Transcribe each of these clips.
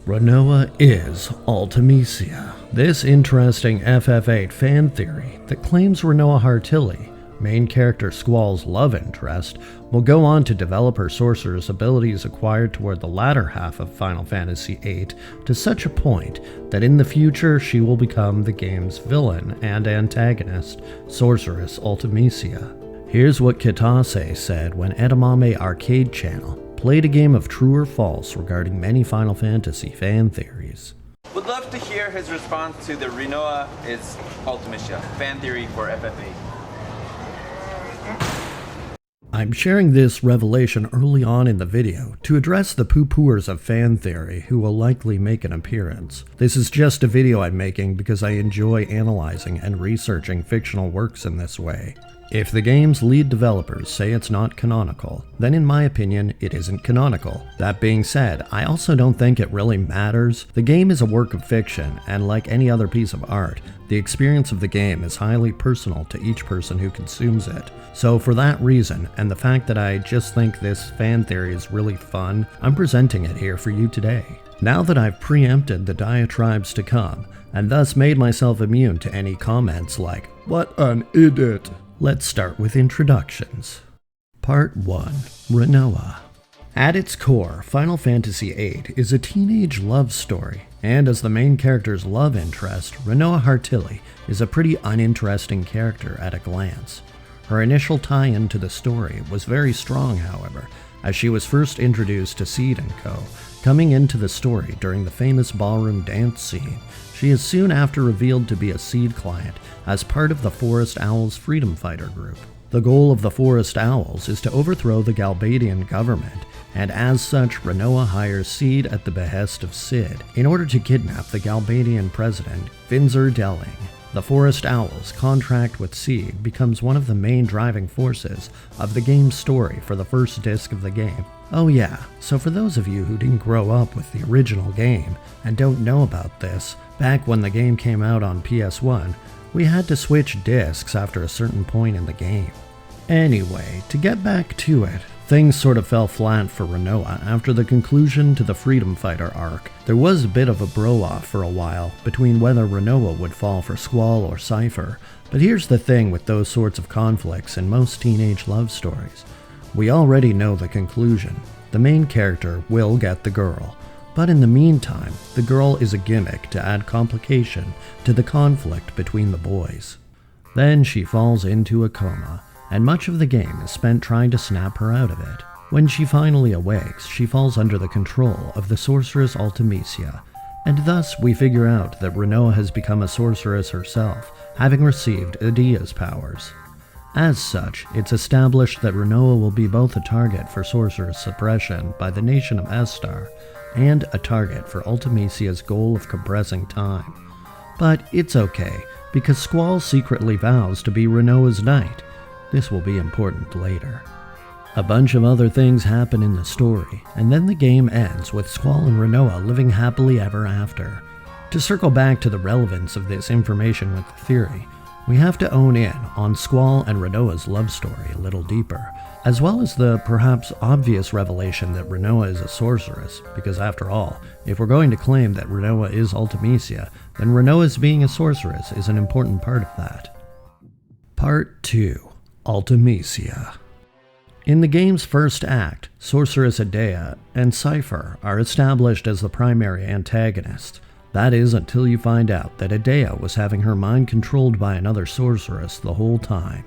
Rinoa is Ultimecia. This interesting FF8 fan theory that claims Rinoa Hartilli, main character Squall's love interest, will go on to develop her sorceress abilities acquired toward the latter half of Final Fantasy VIII to such a point that in the future she will become the game's villain and antagonist, Sorceress Ultimecia. Here's what Kitase said when Edamame Arcade Channel played a game of true or false regarding many Final Fantasy fan theories. Would love to hear his response to the Rinoa is Ultimecia fan theory for FF8. I'm sharing this revelation early on in the video to address the poo-pooers of fan theory who will likely make an appearance. This is just a video I'm making because I enjoy analyzing and researching fictional works in this way. If the game's lead developers say it's not canonical, then in my opinion, it isn't canonical. That being said, I also don't think it really matters. The game is a work of fiction, and like any other piece of art, the experience of the game is highly personal to each person who consumes it. So for that reason, and the fact that I just think this fan theory is really fun, I'm presenting it here for you today. Now that I've preempted the diatribes to come, and thus made myself immune to any comments like, "What an idiot!" Let's start with introductions. Part 1. Rinoa. At its core, Final Fantasy VIII is a teenage love story, and as the main character's love interest, Rinoa Hartilli is a pretty uninteresting character at a glance. Her initial tie-in to the story was very strong, however, as she was first introduced to VIII & Co., coming into the story during the famous ballroom dance scene. She is soon after revealed to be a Seed client as part of the Forest Owls Freedom Fighter group. The goal of the Forest Owls is to overthrow the Galbadian government, and as such, Rinoa hires Seed at the behest of Cid in order to kidnap the Galbadian president, Vinzer Delling. The Forest Owls' contract with Seed becomes one of the main driving forces of the game's story for the first disc of the game. Oh yeah, so for those of you who didn't grow up with the original game and don't know about this, back when the game came out on PS1, we had to switch discs after a certain point in the game. Anyway, to get back to it, things sort of fell flat for Rinoa after the conclusion to the Freedom Fighter arc. There was a bit of a bro-off for a while between whether Rinoa would fall for Squall or Cypher, but here's the thing with those sorts of conflicts in most teenage love stories. We already know the conclusion. The main character will get the girl. But in the meantime, the girl is a gimmick to add complication to the conflict between the boys. Then she falls into a coma, and much of the game is spent trying to snap her out of it. When she finally awakes, she falls under the control of the sorceress Ultimecia, and thus we figure out that Rinoa has become a sorceress herself, having received Idia's powers. As such, it's established that Rinoa will be both a target for sorceress suppression by the nation of Estar, and a target for Ultimecia's goal of compressing time. But it's okay, because Squall secretly vows to be Rinoa's knight. This will be important later. A bunch of other things happen in the story, and then the game ends with Squall and Rinoa living happily ever after. To circle back to the relevance of this information with the theory, we have to own in on Squall and Rinoa's love story a little deeper, as well as the perhaps obvious revelation that Rinoa is a sorceress, because after all, if we're going to claim that Rinoa is Ultimecia, then Rinoa's being a sorceress is an important part of that. Part 2. Ultimecia. In the game's first act, Sorceress Idea and Cypher are established as the primary antagonists. That is until you find out that Idea was having her mind controlled by another sorceress the whole time.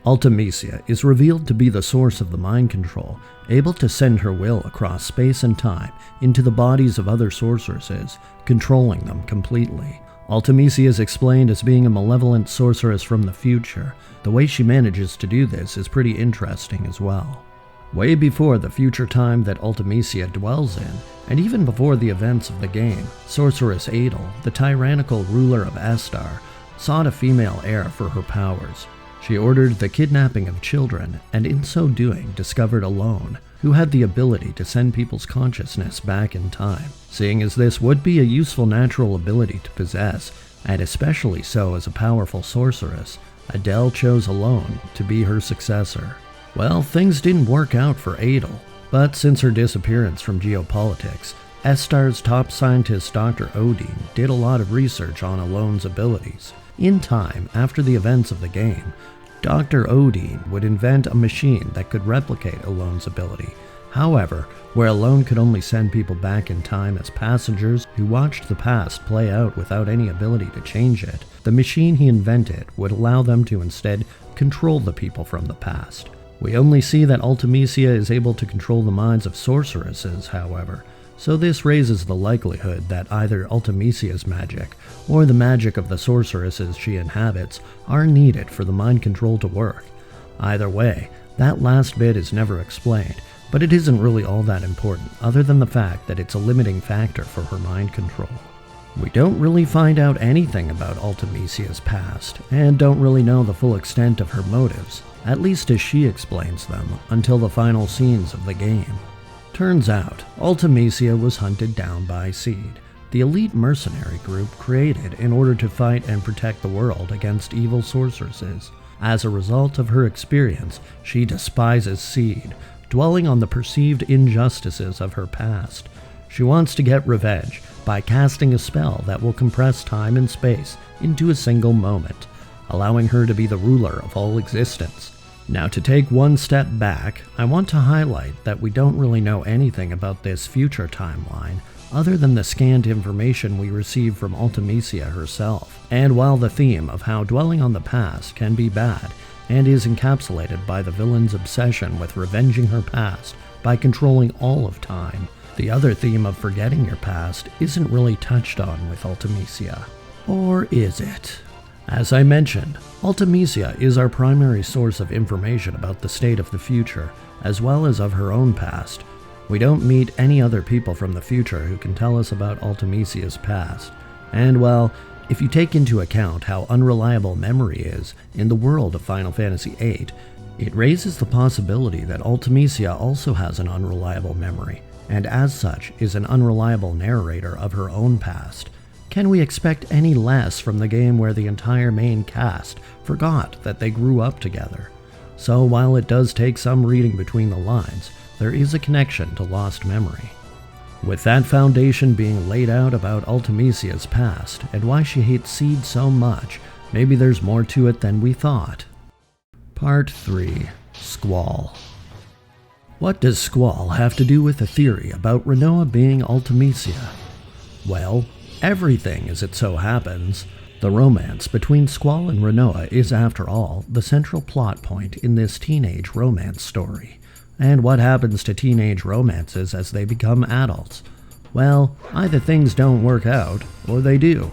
Ultimecia is revealed to be the source of the mind control, able to send her will across space and time into the bodies of other sorceresses, controlling them completely. Ultimecia is explained as being a malevolent sorceress from the future. The way she manages to do this is pretty interesting as well. Way before the future time that Ultimecia dwells in, and even before the events of the game, Sorceress Adel, the tyrannical ruler of Estar, sought a female heir for her powers. She ordered the kidnapping of children, and in so doing discovered a Lone, who had the ability to send people's consciousness back in time. Seeing as this would be a useful natural ability to possess, and especially so as a powerful sorceress, Adele chose Alone to be her successor. Well, things didn't work out for Adel, but since her disappearance from geopolitics, Estar's top scientist Dr. Odin did a lot of research on Alone's abilities. In time, after the events of the game, Dr. Odin would invent a machine that could replicate Alone's ability. However, where Alone could only send people back in time as passengers who watched the past play out without any ability to change it, the machine he invented would allow them to instead control the people from the past. We only see that Ultimecia is able to control the minds of sorceresses, however, so this raises the likelihood that either Ultimecia's magic or the magic of the sorceresses she inhabits are needed for the mind control to work. Either way, that last bit is never explained, but it isn't really all that important, other than the fact that it's a limiting factor for her mind control. We don't really find out anything about Ultimecia's past, and don't really know the full extent of her motives, at least as she explains them, until the final scenes of the game. Turns out, Ultimecia was hunted down by VIII, the elite mercenary group created in order to fight and protect the world against evil sorceresses. As a result of her experience, she despises VIII, dwelling on the perceived injustices of her past. She wants to get revenge by casting a spell that will compress time and space into a single moment, allowing her to be the ruler of all existence. Now, to take one step back, I want to highlight that we don't really know anything about this future timeline, other than the scant information we receive from Ultimecia herself. And while the theme of how dwelling on the past can be bad, and is encapsulated by the villain's obsession with revenging her past by controlling all of time, the other theme of forgetting your past isn't really touched on with Ultimecia. Or is it? As I mentioned, Ultimecia is our primary source of information about the state of the future, as well as of her own past. We don't meet any other people from the future who can tell us about Ultimecia's past. And well, if you take into account how unreliable memory is in the world of Final Fantasy VIII, it raises the possibility that Ultimecia also has an unreliable memory, and as such is an unreliable narrator of her own past. Can we expect any less from the game where the entire main cast forgot that they grew up together? So while it does take some reading between the lines, there is a connection to lost memory. With that foundation being laid out about Ultimecia's past and why she hates VIII so much, maybe there's more to it than we thought. Part 3. Squall. What does Squall have to do with the theory about Rinoa being Ultimecia? Well, everything as it so happens. The romance between Squall and Rinoa is, after all, the central plot point in this teenage romance story. And what happens to teenage romances as they become adults? Well, either things don't work out, or they do.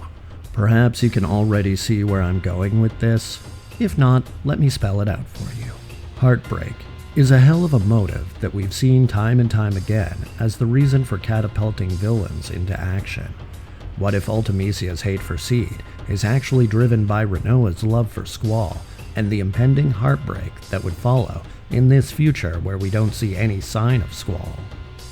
Perhaps you can already see where I'm going with this. If not, let me spell it out for you. Heartbreak is a hell of a motive that we've seen time and time again as the reason for catapulting villains into action. What if Ultimecia's hate for VIII is actually driven by Rinoa's love for Squall, and the impending heartbreak that would follow in this future where we don't see any sign of Squall?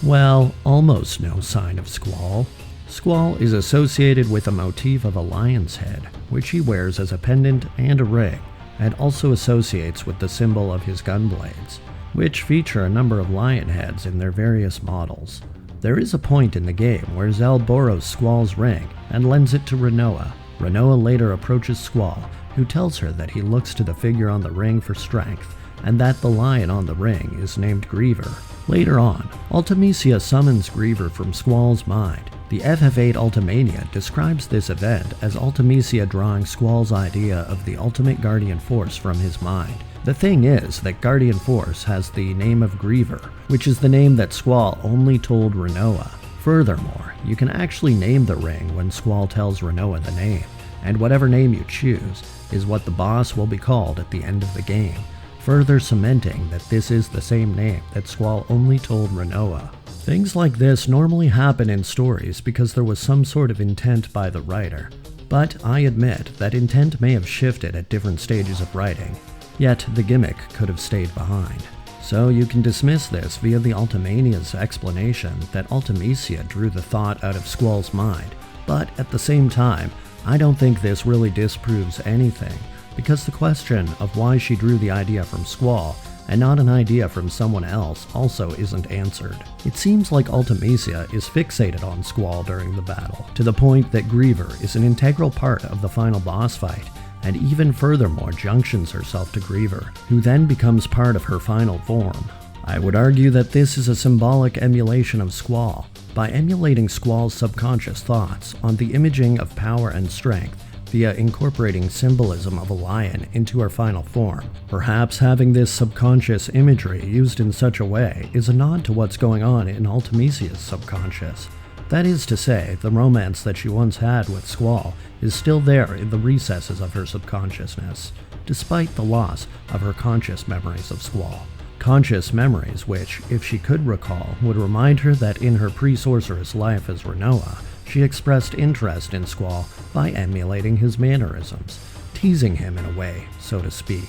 Well, almost no sign of Squall. Squall is associated with a motif of a lion's head, which he wears as a pendant and a ring, and also associates with the symbol of his gunblades, which feature a number of lion heads in their various models. There is a point in the game where Zell borrows Squall's ring and lends it to Rinoa. Rinoa later approaches Squall, who tells her that he looks to the figure on the ring for strength, and that the lion on the ring is named Griever. Later on, Ultimecia summons Griever from Squall's mind. The FFVIII Ultimania describes this event as Ultimecia drawing Squall's idea of the ultimate guardian force from his mind. The thing is that Guardian Force has the name of Griever, which is the name that Squall only told Rinoa. Furthermore, you can actually name the ring when Squall tells Rinoa the name, and whatever name you choose is what the boss will be called at the end of the game, further cementing that this is the same name that Squall only told Rinoa. Things like this normally happen in stories because there was some sort of intent by the writer, but I admit that intent may have shifted at different stages of writing, yet the gimmick could have stayed behind. So you can dismiss this via the Ultimania's explanation that Ultimecia drew the thought out of Squall's mind, but at the same time, I don't think this really disproves anything, because the question of why she drew the idea from Squall and not an idea from someone else also isn't answered. It seems like Ultimecia is fixated on Squall during the battle, to the point that Griever is an integral part of the final boss fight, and even furthermore junctions herself to Griever, who then becomes part of her final form. I would argue that this is a symbolic emulation of Squall. By emulating Squall's subconscious thoughts on the imaging of power and strength via incorporating symbolism of a lion into her final form, perhaps having this subconscious imagery used in such a way is a nod to what's going on in Ultimecia's subconscious. That is to say, the romance that she once had with Squall is still there in the recesses of her subconsciousness, despite the loss of her conscious memories of Squall. Conscious memories which, if she could recall, would remind her that in her pre-sorceress life as Rinoa, she expressed interest in Squall by emulating his mannerisms, teasing him in a way, so to speak.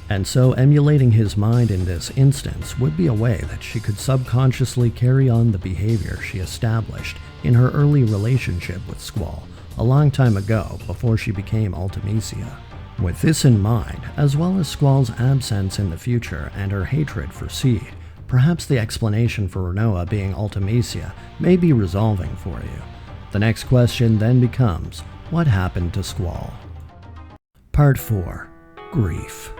And so emulating his mind in this instance would be a way that she could subconsciously carry on the behavior she established in her early relationship with Squall, a long time ago before she became Ultimecia. With this in mind, as well as Squall's absence in the future and her hatred for Seed, perhaps the explanation for Rinoa being Ultimecia may be resolving for you. The next question then becomes, what happened to Squall? Part 4. Grief.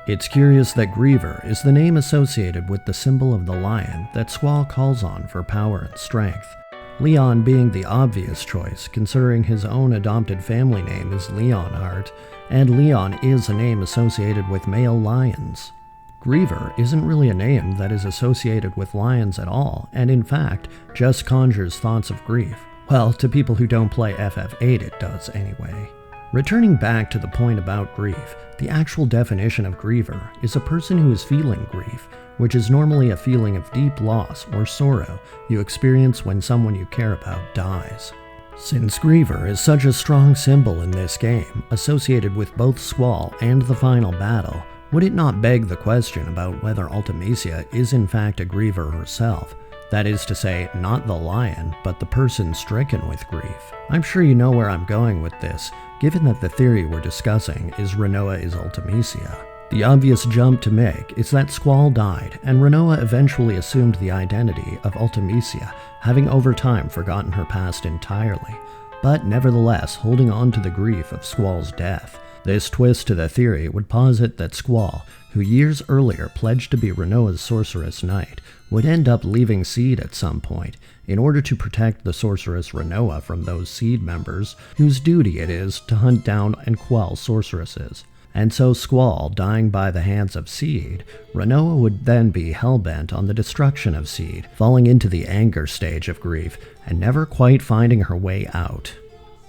It's curious that Griever is the name associated with the symbol of the lion that Squall calls on for power and strength, Leon being the obvious choice considering his own adopted family name is Leonhart, and Leon is a name associated with male lions. Griever isn't really a name that is associated with lions at all, and in fact, just conjures thoughts of grief. Well, to people who don't play FF8 it does anyway. Returning back to the point about grief, the actual definition of griever is a person who is feeling grief, which is normally a feeling of deep loss or sorrow you experience when someone you care about dies. Since griever is such a strong symbol in this game, associated with both Squall and the final battle, would it not beg the question about whether Ultimecia is in fact a griever herself? That is to say, not the lion, but the person stricken with grief. I'm sure you know where I'm going with this, given that the theory we're discussing is Rinoa is Ultimecia. The obvious jump to make is that Squall died, and Rinoa eventually assumed the identity of Ultimecia, having over time forgotten her past entirely, but nevertheless holding on to the grief of Squall's death. This twist to the theory would posit that Squall, who years earlier pledged to be Rinoa's sorceress knight, would end up leaving Seed at some point in order to protect the sorceress Rinoa from those Seed members whose duty it is to hunt down and quell sorceresses. And so Squall dying by the hands of Seed, Rinoa would then be hellbent on the destruction of Seed, falling into the anger stage of grief and never quite finding her way out.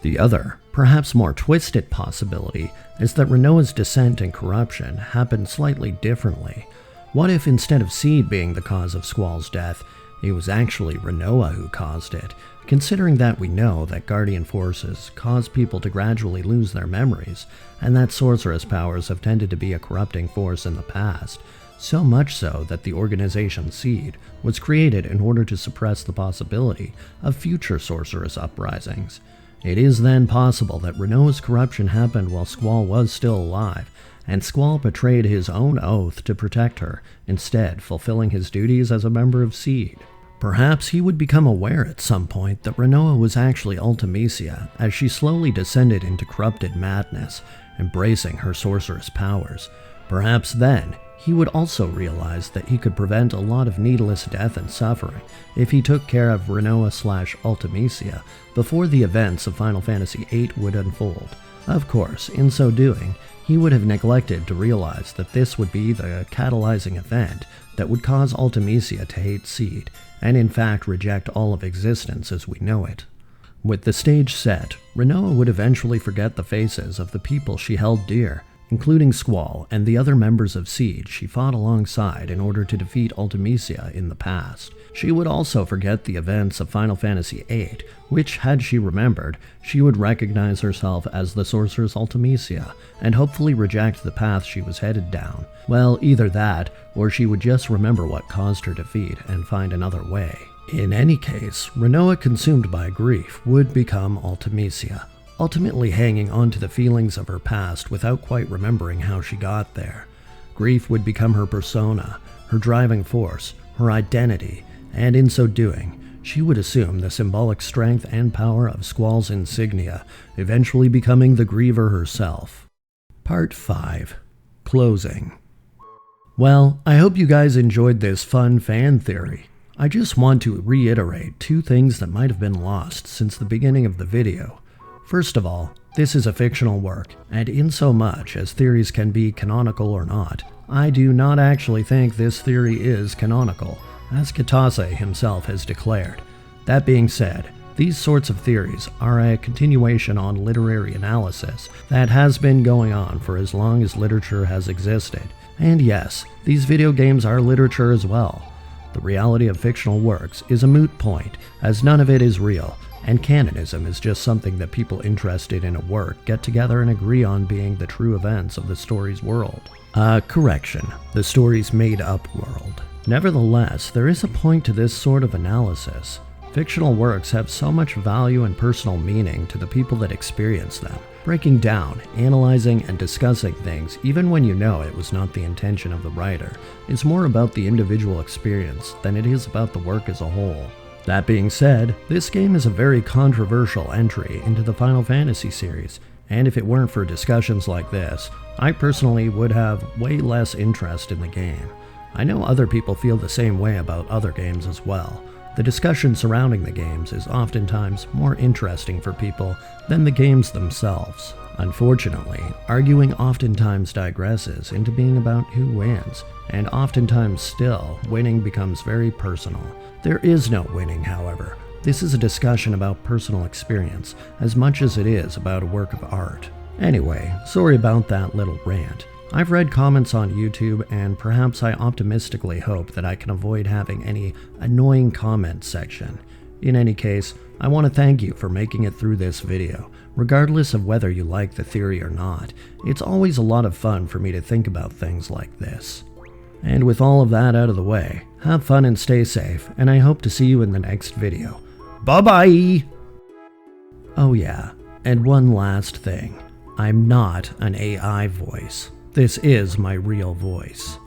The other, perhaps more twisted possibility is that Rinoa's descent and corruption happened slightly differently. What if instead of Seed being the cause of Squall's death, it was actually Rinoa who caused it, considering that we know that Guardian forces cause people to gradually lose their memories, and that sorceress powers have tended to be a corrupting force in the past, so much so that the organization Seed was created in order to suppress the possibility of future sorceress uprisings. It is then possible that Rinoa's corruption happened while Squall was still alive, and Squall betrayed his own oath to protect her, instead fulfilling his duties as a member of Seed. Perhaps he would become aware at some point that Rinoa was actually Ultimecia as she slowly descended into corrupted madness, embracing her sorceress powers. Perhaps then, he would also realize that he could prevent a lot of needless death and suffering if he took care of Rinoa/Ultimecia before the events of Final Fantasy VIII would unfold. Of course, in so doing, he would have neglected to realize that this would be the catalyzing event that would cause Ultimecia to hate Seed, and in fact reject all of existence as we know it. With the stage set, Rinoa would eventually forget the faces of the people she held dear, including Squall and the other members of Seed she fought alongside in order to defeat Ultimecia in the past. She would also forget the events of Final Fantasy VIII, which, had she remembered, she would recognize herself as the sorceress Ultimecia, and hopefully reject the path she was headed down. Well, either that, or she would just remember what caused her defeat and find another way. In any case, Rinoa, consumed by grief, would become Ultimecia, ultimately hanging on to the feelings of her past without quite remembering how she got there. Grief would become her persona, her driving force, her identity, and in so doing, she would assume the symbolic strength and power of Squall's insignia, eventually becoming the Griever herself. Part 5. Closing. Well, I hope you guys enjoyed this fun fan theory. I just want to reiterate 2 things that might have been lost since the beginning of the video. First of all, this is a fictional work, and in so much as theories can be canonical or not, I do not actually think this theory is canonical, as Kitase himself has declared. That being said, these sorts of theories are a continuation on literary analysis that has been going on for as long as literature has existed. And yes, these video games are literature as well. The reality of fictional works is a moot point, as none of it is real, and canonism is just something that people interested in a work get together and agree on being the true events of the story's world. Correction, the story's made-up world. Nevertheless, there is a point to this sort of analysis. Fictional works have so much value and personal meaning to the people that experience them. Breaking down, analyzing, and discussing things, even when you know it was not the intention of the writer, is more about the individual experience than it is about the work as a whole. That being said, this game is a very controversial entry into the Final Fantasy series, and if it weren't for discussions like this, I personally would have way less interest in the game. I know other people feel the same way about other games as well. The discussion surrounding the games is oftentimes more interesting for people than the games themselves. Unfortunately, arguing oftentimes digresses into being about who wins, and oftentimes still, winning becomes very personal. There is no winning, however. This is a discussion about personal experience, as much as it is about a work of art. Anyway, sorry about that little rant. I've read comments on YouTube, and perhaps I optimistically hope that I can avoid having any annoying comment section. In any case, I want to thank you for making it through this video. Regardless of whether you like the theory or not, it's always a lot of fun for me to think about things like this. And with all of that out of the way, have fun and stay safe, and I hope to see you in the next video. Bye-bye! Oh yeah, and one last thing. I'm not an AI voice. This is my real voice.